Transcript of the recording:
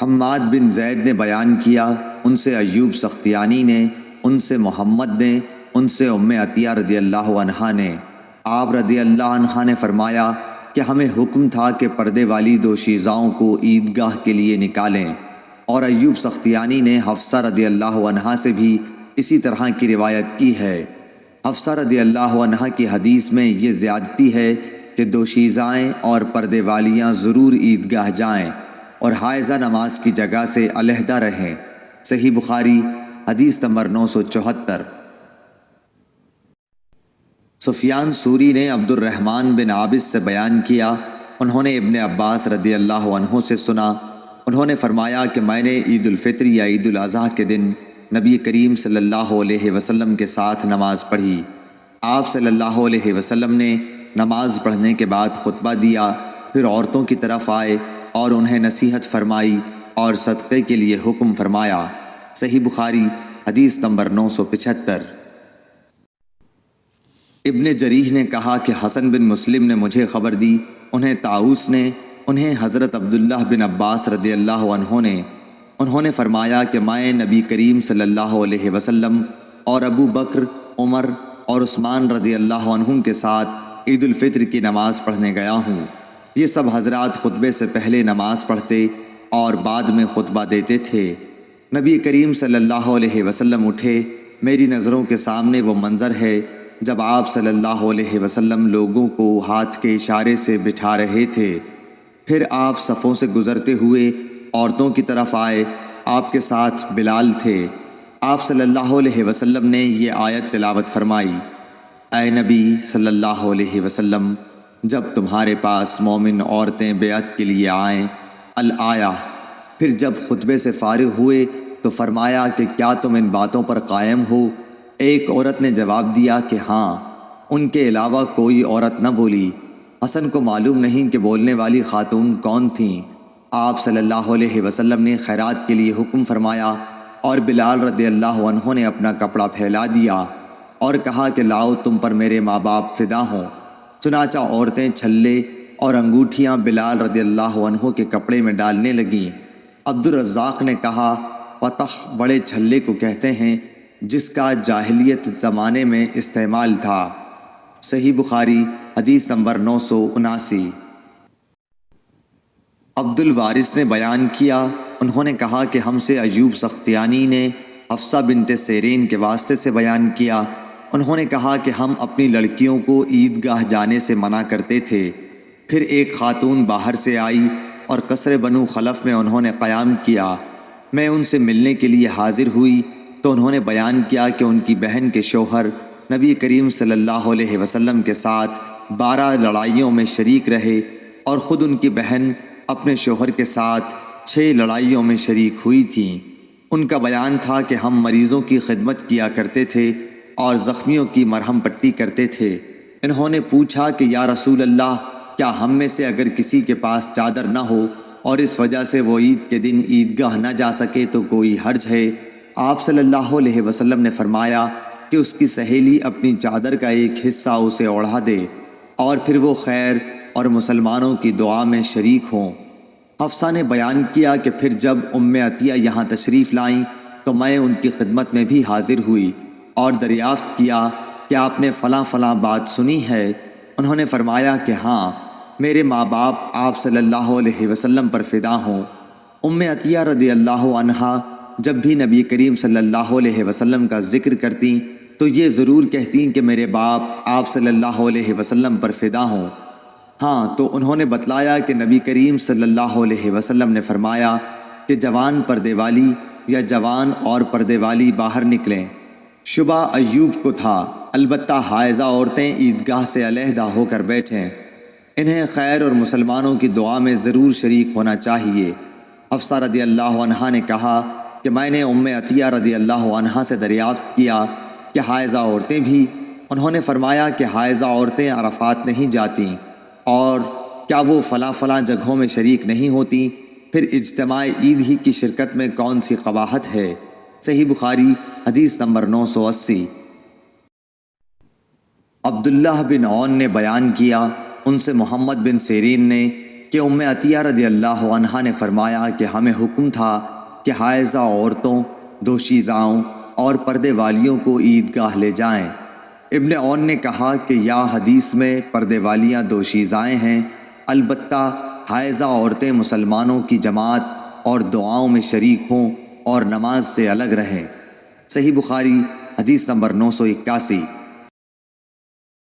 حماد بن زید نے بیان کیا، ان سے ایوب سختیانی نے، ان سے محمد نے، ان سے عطیہ رضی اللہ عنہا نے، آپ رضی اللہ عنہا نے فرمایا کہ ہمیں حکم تھا کہ پردے والی دوشیزاؤں کو عیدگاہ کے لیے نکالیں، اور ایوب سختیانی نے حفصہ رضی اللہ عنہا سے بھی اسی طرح کی روایت کی ہے۔ حفصہ رضی اللہ عنہا کی حدیث میں یہ زیادتی ہے کہ دوشیزائیں اور پردے والیاں ضرور عیدگاہ جائیں اور حائضہ نماز کی جگہ سے علیحدہ رہیں۔ صحیح بخاری حدیث نمبر 974۔ سفیان ثوری نے عبد الرحمن بن عابس سے بیان کیا، انہوں نے ابن عباس رضی اللہ عنہ سے سنا، انہوں نے فرمایا کہ میں نے عید الفطر یا عید الاضحیٰ کے دن نبی کریم صلی اللہ علیہ وسلم کے ساتھ نماز پڑھی۔ آپ صلی اللہ علیہ وسلم نے نماز پڑھنے کے بعد خطبہ دیا، پھر عورتوں کی طرف آئے اور انہیں نصیحت فرمائی اور صدقے کے لیے حکم فرمایا۔ صحیح بخاری حدیث نمبر 975۔ ابن جریح نے کہا کہ حسن بن مسلم نے مجھے خبر دی، انہیں طاؤس نے، انہیں حضرت عبداللہ بن عباس رضی اللہ عنہ نے، انہوں نے فرمایا کہ میں نبی کریم صلی اللہ علیہ وسلم اور ابو بکر، عمر اور عثمان رضی اللہ عنہم کے ساتھ عید الفطر کی نماز پڑھنے گیا ہوں۔ یہ سب حضرات خطبے سے پہلے نماز پڑھتے اور بعد میں خطبہ دیتے تھے۔ نبی کریم صلی اللہ علیہ وسلم اٹھے، میری نظروں کے سامنے وہ منظر ہے جب آپ صلی اللہ علیہ وسلم لوگوں کو ہاتھ کے اشارے سے بٹھا رہے تھے، پھر آپ صفوں سے گزرتے ہوئے عورتوں کی طرف آئے، آپ کے ساتھ بلال تھے۔ آپ صلی اللہ علیہ وسلم نے یہ آیت تلاوت فرمائی، اے نبی صلی اللہ علیہ وسلم، جب تمہارے پاس مومن عورتیں بیعت کے لیے آئیں، الآیہ۔ پھر جب خطبے سے فارغ ہوئے تو فرمایا کہ کیا تم ان باتوں پر قائم ہو؟ ایک عورت نے جواب دیا کہ ہاں، ان کے علاوہ کوئی عورت نہ بولی۔ حسن کو معلوم نہیں کہ بولنے والی خاتون کون تھیں۔ آپ صلی اللہ علیہ وسلم نے خیرات کے لیے حکم فرمایا اور بلال رضی اللہ عنہ نے اپنا کپڑا پھیلا دیا اور کہا کہ لاؤ تم پر میرے ماں باپ فدا ہوں۔ چنانچہ عورتیں چھلے اور انگوٹھیاں بلال رضی اللہ عنہ کے کپڑے میں ڈالنے لگیں۔ عبد الرزاق نے کہا، پتخ بڑے چھلے کو کہتے ہیں جس کا جاہلیت زمانے میں استعمال تھا۔ صحیح بخاری حدیث نمبر 979۔ عبد الوارث نے بیان کیا، انہوں نے کہا کہ ہم سے ایوب سختیانی نے حفصہ بنت سیرین کے واسطے سے بیان کیا، انہوں نے کہا کہ ہم اپنی لڑکیوں کو عیدگاہ جانے سے منع کرتے تھے۔ پھر ایک خاتون باہر سے آئی اور قصر بنو خلف میں انہوں نے قیام کیا۔ میں ان سے ملنے کے لیے حاضر ہوئی تو انہوں نے بیان کیا کہ ان کی بہن کے شوہر نبی کریم صلی اللہ علیہ وسلم کے ساتھ 12 لڑائیوں میں شریک رہے اور خود ان کی بہن اپنے شوہر کے ساتھ 6 لڑائیوں میں شریک ہوئی تھیں۔ ان کا بیان تھا کہ ہم مریضوں کی خدمت کیا کرتے تھے اور زخمیوں کی مرہم پٹی کرتے تھے۔ انہوں نے پوچھا کہ یا رسول اللہ، کیا ہم میں سے اگر کسی کے پاس چادر نہ ہو اور اس وجہ سے وہ عید کے دن عیدگاہ نہ جا سکے تو کوئی حرج ہے؟ آپ صلی اللہ علیہ وسلم نے فرمایا کہ اس کی سہیلی اپنی چادر کا ایک حصہ اسے اوڑھا دے اور پھر وہ خیر اور مسلمانوں کی دعا میں شریک ہوں۔ حفصہ نے بیان کیا کہ پھر جب عطیہ یہاں تشریف لائیں تو میں ان کی خدمت میں بھی حاضر ہوئی اور دریافت کیا کہ آپ نے فلاں فلاں بات سنی ہے؟ انہوں نے فرمایا کہ ہاں، میرے ماں باپ آپ صلی اللہ علیہ وسلم پر فدا ہوں۔ عطیہ رضی اللہ عنہا جب بھی نبی کریم صلی اللہ علیہ وسلم کا ذکر کرتی تو یہ ضرور کہتی کہ میرے باپ آپ صلی اللہ علیہ وسلم پر فدا ہوں۔ ہاں، تو انہوں نے بتلایا کہ نبی کریم صلی اللہ علیہ وسلم نے فرمایا کہ جوان پردے والی یا جوان اور پردے والی باہر نکلیں۔ شبہ ایوب کو تھا، البتہ حائضہ عورتیں عیدگاہ سے علیحدہ ہو کر بیٹھیں، انہیں خیر اور مسلمانوں کی دعا میں ضرور شریک ہونا چاہیے۔ حفصہ رضی اللہ عنہا نے کہا کہ میں نے عطیہ رضی اللہ عنہا سے دریافت کیا کہ حائضہ عورتیں بھی؟ انہوں نے فرمایا کہ حائضہ عورتیں عرفات نہیں جاتیں، اور کیا وہ فلاں فلاں جگہوں میں شریک نہیں ہوتی؟ پھر اجتماع عید ہی کی شرکت میں کون سی قباحت ہے؟ صحیح بخاری حدیث نمبر 980۔ عبداللہ بن عون نے بیان کیا، ان سے محمد بن سیرین نے، کہ ام عطیہ رضی اللہ عنہا نے فرمایا کہ ہمیں حکم تھا کہ حائضہ عورتوں، دوشیزاؤں اور پردے والیوں کو عیدگاہ لے جائیں۔ ابن عون نے کہا کہ یا حدیث میں پردے والیاں دوشیزائیں ہیں، البتہ حائضہ عورتیں مسلمانوں کی جماعت اور دعاؤں میں شریک ہوں اور نماز سے الگ رہیں۔ صحیح بخاری حدیث نمبر 981۔